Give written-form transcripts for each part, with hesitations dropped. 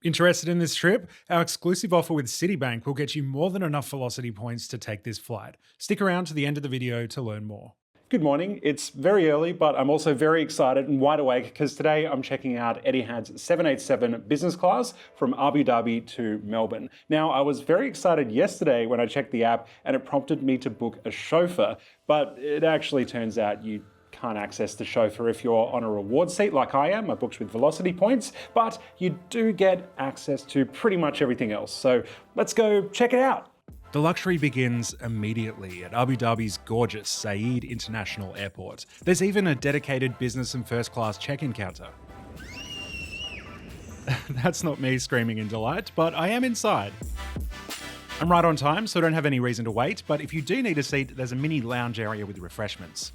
Interested in this trip? Our exclusive offer with Citibank will get you more than enough Velocity points to take this flight. Stick around to the end of the video to learn more. Good morning. It's very early, but I'm also very excited and wide awake because today I'm checking out Etihad's 787 business class from Abu Dhabi to Melbourne. Now, I was very excited yesterday when I checked the app and it prompted me to book a chauffeur, but it actually turns out you can't access the chauffeur if you're on a reward seat like I am. I booked with Velocity Points, but you do get access to pretty much everything else. So let's go check it out. The luxury begins immediately at Abu Dhabi's gorgeous Zayed International Airport. There's even a dedicated business and first class check-in counter. That's not me screaming in delight, but I am inside. I'm right on time, so I don't have any reason to wait, but if you do need a seat, there's a mini lounge area with refreshments.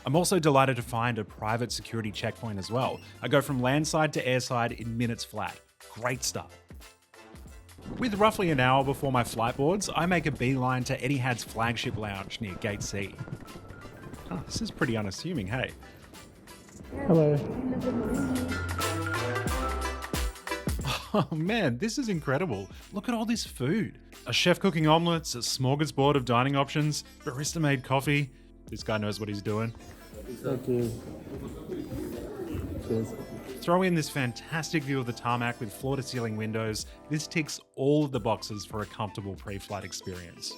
I'm also delighted to find a private security checkpoint as well. I go from landside to airside in minutes flat. Great stuff. With roughly an hour before my flight boards, I make a beeline to Etihad's flagship lounge near Gate C. Oh, this is pretty unassuming, hey? Hello. Oh man, this is incredible. Look at all this food. A chef cooking omelettes, a smorgasbord of dining options, barista-made coffee. This guy knows what he's doing. Thank you. Cheers. Throw in this fantastic view of the tarmac with floor-to-ceiling windows. This ticks all of the boxes for a comfortable pre-flight experience.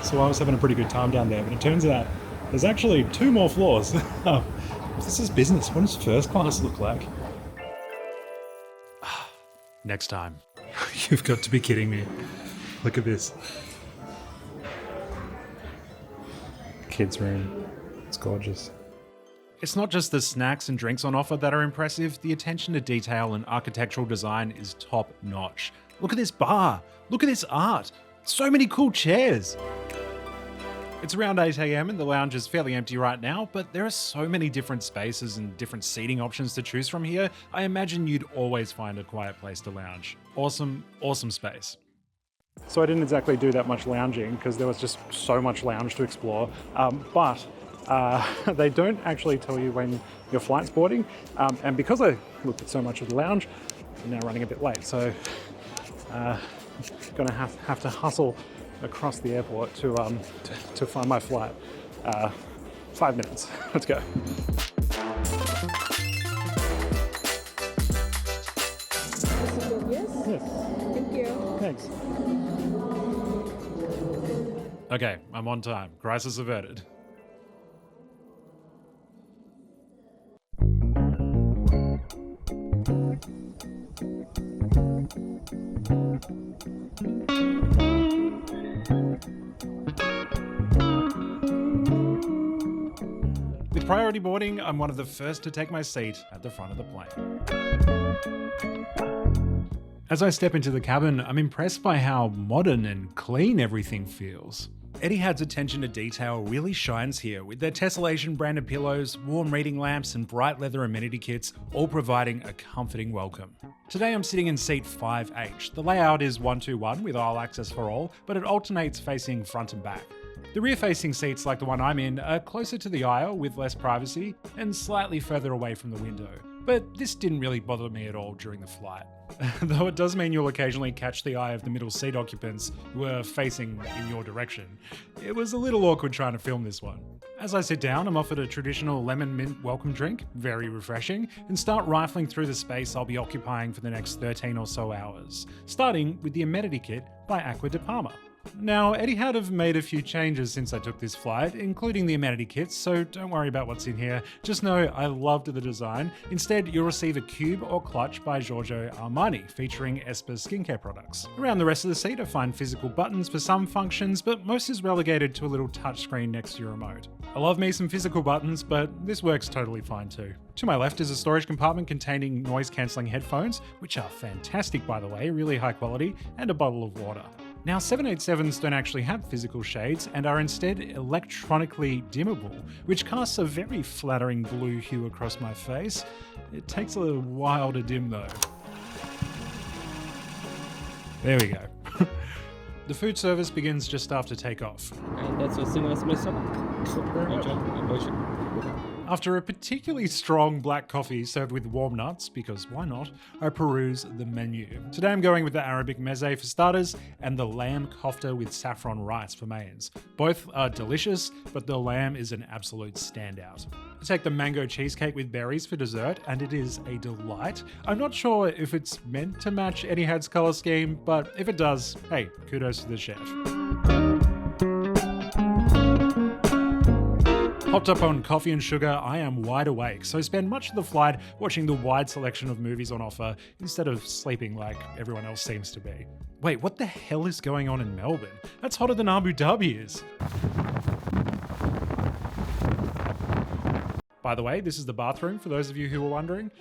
So I was having a pretty good time down there, but it turns out there's actually 2 more floors. This is business. What does first class look like? Next time. You've got to be kidding me. Look at this. Kids' room. It's gorgeous. It's not just the snacks and drinks on offer that are impressive, the attention to detail and architectural design is top notch. Look at this bar, look at this art, so many cool chairs. It's around 8 AM and the lounge is fairly empty right now, but there are so many different spaces and different seating options to choose from here, I imagine you'd always find a quiet place to lounge. Awesome, awesome space. So I didn't exactly do that much lounging because there was just so much lounge to explore, but they don't actually tell you when your flight's boarding, and because I looked at so much of the lounge, I'm now running a bit late, so gonna have to hustle across the airport to find my flight. 5 minutes. Let's go. Yes. Thank you. Thanks. Okay, I'm on time. Crisis averted. With priority boarding, I'm one of the first to take my seat at the front of the plane. As I step into the cabin, I'm impressed by how modern and clean everything feels. Etihad's attention to detail really shines here, with their tessellation branded pillows, warm reading lamps, and bright leather amenity kits, all providing a comforting welcome. Today I'm sitting in seat 5H. The layout is 121 with aisle access for all, but it alternates facing front and back. The rear-facing seats, like the one I'm in, are closer to the aisle with less privacy and slightly further away from the window. But this didn't really bother me at all during the flight. Though it does mean you'll occasionally catch the eye of the middle seat occupants who are facing in your direction. It was a little awkward trying to film this one. As I sit down, I'm offered a traditional lemon mint welcome drink, very refreshing, and start rifling through the space I'll be occupying for the next 13 or so hours, starting with the amenity kit by Aqua de Palma. Now, Etihad have made a few changes since I took this flight, including the amenity kits, so don't worry about what's in here. Just know I loved the design. Instead, you'll receive a cube or clutch by Giorgio Armani, featuring Espa's skincare products. Around the rest of the seat, I find physical buttons for some functions, but most is relegated to a little touchscreen next to your remote. I love me some physical buttons, but this works totally fine too. To my left is a storage compartment containing noise-cancelling headphones, which are fantastic by the way, really high quality, and a bottle of water. Now 787s don't actually have physical shades and are instead electronically dimmable, which casts a very flattering blue hue across my face. It takes a little while to dim though. There we go. The food service begins just after takeoff. And that's the same as my stomach. After a particularly strong black coffee served with warm nuts, because why not, I peruse the menu. Today I'm going with the Arabic meze for starters and the lamb kofta with saffron rice for mains. Both are delicious, but the lamb is an absolute standout. I take the mango cheesecake with berries for dessert, and it is a delight. I'm not sure if it's meant to match Etihad's colour scheme, but if it does, hey, kudos to the chef. Hopped up on coffee and sugar, I am wide awake, so spend much of the flight watching the wide selection of movies on offer instead of sleeping like everyone else seems to be. Wait, what the hell is going on in Melbourne? That's hotter than Abu Dhabi is. By the way, this is the bathroom for those of you who were wondering.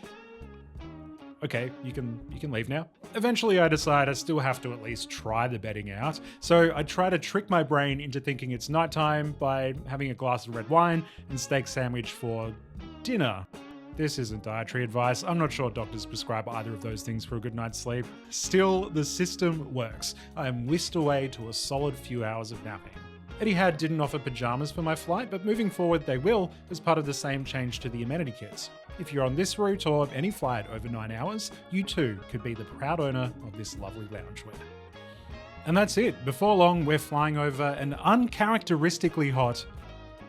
Okay, you can leave now. Eventually I decide I still have to at least try the bedding out, so I try to trick my brain into thinking it's nighttime by having a glass of red wine and steak sandwich for dinner. This isn't dietary advice. I'm not sure doctors prescribe either of those things for a good night's sleep. Still, the system works. I am whisked away to a solid few hours of napping. Etihad didn't offer pajamas for my flight, but moving forward they will as part of the same change to the amenity kits. If you're on this route or any flight over 9 hours, you too could be the proud owner of this lovely loungewear. And that's it. Before long, we're flying over an uncharacteristically hot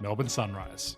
Melbourne sunrise.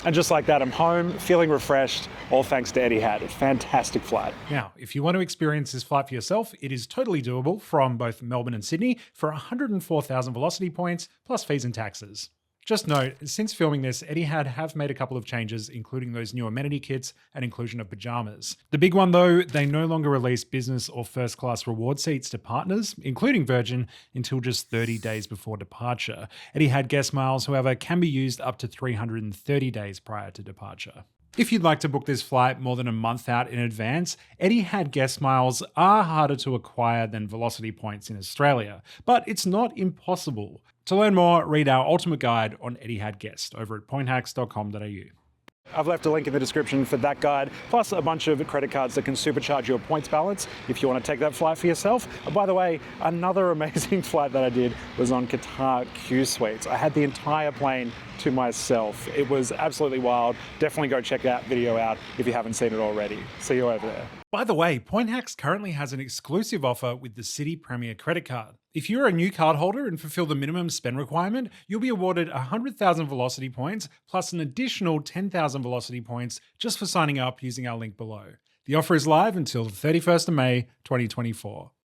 And just like that, I'm home, feeling refreshed, all thanks to Etihad. Fantastic flight. Now, if you want to experience this flight for yourself, it is totally doable from both Melbourne and Sydney for 104,000 Velocity points, plus fees and taxes. Just note, since filming this, Etihad have made a couple of changes, including those new amenity kits and inclusion of pajamas. The big one though, they no longer release business or first class reward seats to partners, including Virgin, until just 30 days before departure. Etihad guest miles, however, can be used up to 330 days prior to departure. If you'd like to book this flight more than a month out in advance, Etihad guest miles are harder to acquire than Velocity points in Australia, but it's not impossible. To learn more, read our ultimate guide on Etihad Guest over at pointhacks.com.au. I've left a link in the description for that guide, plus a bunch of credit cards that can supercharge your points balance if you want to take that flight for yourself. And by the way, another amazing flight that I did was on Qatar Q Suites. I had the entire plane to myself. It was absolutely wild. Definitely go check that video out if you haven't seen it already. See you over there. By the way, PointHacks currently has an exclusive offer with the City Premier credit card. If you're a new card holder and fulfill the minimum spend requirement, you'll be awarded 100,000 Velocity points plus an additional 10,000 Velocity points just for signing up using our link below. The offer is live until the 31st of May, 2024.